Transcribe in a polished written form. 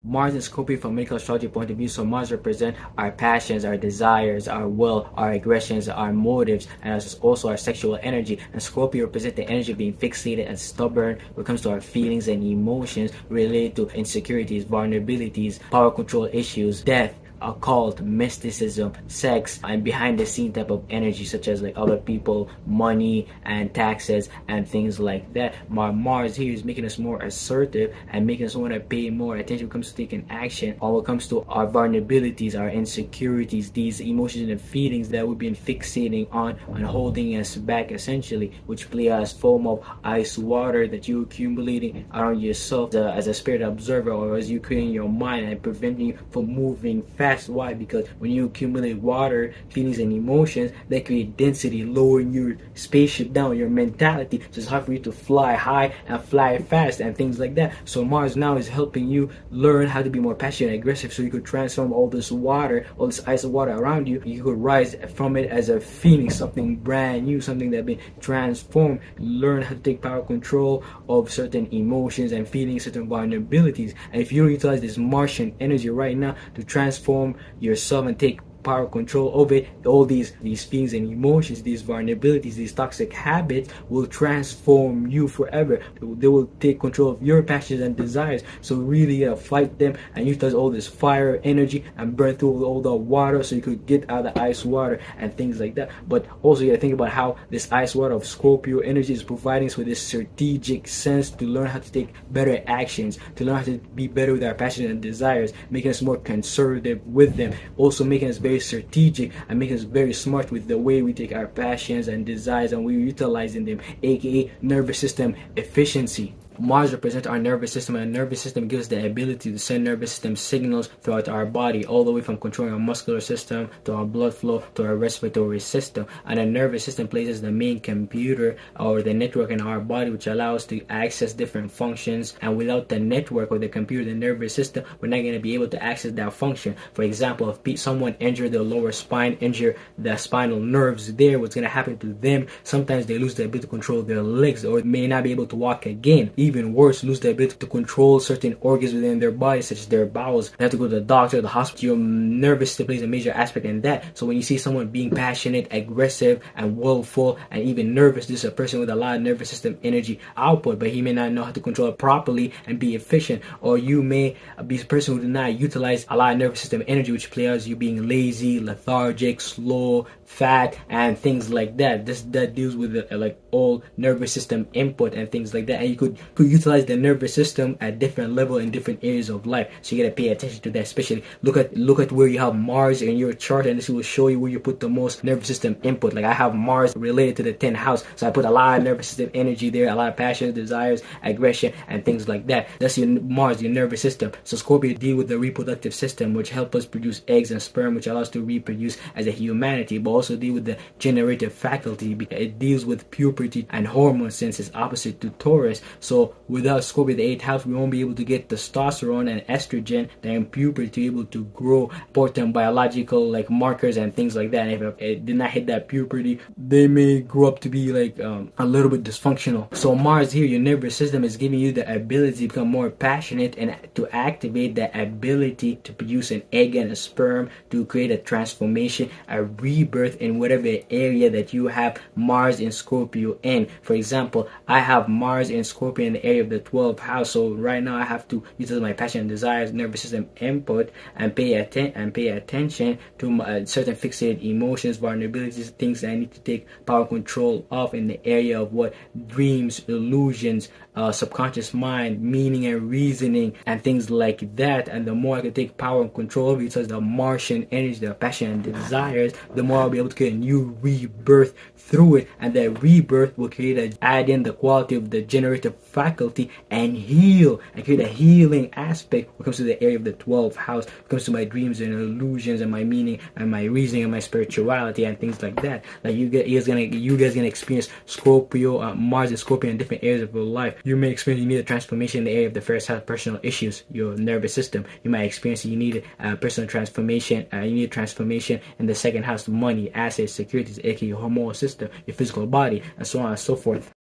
Mars and Scorpio from a medical astrology point of view. So Mars represent our passions, our desires, our will, our aggressions, our motives, and also our sexual energy. And Scorpio represent the energy of being fixated and stubborn when it comes to our feelings and emotions related to insecurities, vulnerabilities, power control issues, death, occult, mysticism, sex, and behind the scene type of energy, such as like other people, money, and taxes, and things like that. Mars here is making us more assertive and making us want to pay more attention when it comes to taking action, or when it comes to our vulnerabilities, our insecurities, these emotions and feelings that we've been fixating on and holding us back, essentially, which play as form of ice water that you're accumulating around yourself as a spirit observer, or as you create in your mind, and preventing you from moving fast. Why? Because when you accumulate water, feelings, and emotions, they create density, lowering your spaceship down, your mentality. So it's hard for you to fly high and fly fast and things like that. So Mars now is helping you learn how to be more passionate and aggressive, so you could transform all this water, all this ice water around you. You could rise from it as a phoenix, something brand new, something that been transformed. Learn how to take power control of certain emotions and feelings, certain vulnerabilities. And if you don't utilize this Martian energy right now to transform yourself and take power control of it, all these feelings and emotions, these vulnerabilities, these toxic habits will transform you forever. They will take control of your passions and desires. So really fight them and utilize all this fire energy and burn through all the water, so you could get out of the ice water and things like that. But also you gotta think about how this ice water of Scorpio energy is providing us with this strategic sense to learn how to take better actions, to learn how to be better with our passions and desires, making us more conservative with them, also making us very strategic and making us very smart with the way we take our passions and desires and we're utilizing them, aka nervous system efficiency. Mars represents our nervous system, and our nervous system gives us the ability to send nervous system signals throughout our body, all the way from controlling our muscular system to our blood flow to our respiratory system. And the nervous system plays as the main computer or the network in our body, which allows us to access different functions. And without the network or the computer, the nervous system, we're not going to be able to access that function. For example, if someone injured the lower spine, injure the spinal nerves there, what's going to happen to them? Sometimes they lose the ability to control their legs, or may not be able to walk again. Even worse, lose the ability to control certain organs within their body, such as their bowels. They have to go to the doctor, the hospital. Your nervous system plays a major aspect in that. So when you see someone being passionate, aggressive, and willful, and even nervous, this is a person with a lot of nervous system energy output, but he may not know how to control it properly and be efficient. Or you may be a person who do not utilize a lot of nervous system energy, which plays as you being lazy, lethargic, slow, fat, and things like that. That deals with like all nervous system input and things like that. And you could utilize the nervous system at different level in different areas of life. So you gotta pay attention to that. Especially look at where you have Mars in your chart, and this will show you where you put the most nervous system input. Like I have Mars related to the 10th house, so I put a lot of nervous system energy there, a lot of passions, desires, aggression, and things like that. That's your Mars, your nervous system. So Scorpio deal with the reproductive system, which help us produce eggs and sperm, which allows us to reproduce as a humanity, but also deal with the generative faculty because it deals with puberty and hormones, since it's opposite to Taurus. So without Scorpio, the 8th house, we won't be able to get testosterone and estrogen that in puberty to be able to grow important biological like markers and things like that. And if it did not hit that puberty, they may grow up to be like a little bit dysfunctional. So Mars here, your nervous system, is giving you the ability to become more passionate and to activate the ability to produce an egg and a sperm, to create a transformation, a rebirth in whatever area that you have Mars in Scorpio in. For example, I have Mars in Scorpio in the area of the 12th house, so right now I have to utilize my passion and desires, nervous system input, and pay attention to certain fixated emotions, vulnerabilities, things that I need to take power control of in the area of what dreams, illusions, subconscious mind, meaning and reasoning, and things like that. And the more I can take power and control of it, such as the Martian energy, the passion and desires, the more I'll be able to create a new rebirth through it. And that rebirth will add in the quality of the generative faculty and heal, and create a healing aspect when it comes to the area of the 12th house, when it comes to my dreams and illusions and my meaning and my reasoning and my spirituality and things like that. Like you guys gonna experience Scorpio, Mars and Scorpio in different areas of your life. You may experience you need a transformation in the area of the first house, personal issues, your nervous system. You might experience you need a personal transformation. You need a transformation in the second house, money, assets, securities, aka your hormonal system, your physical body, and so on and so forth.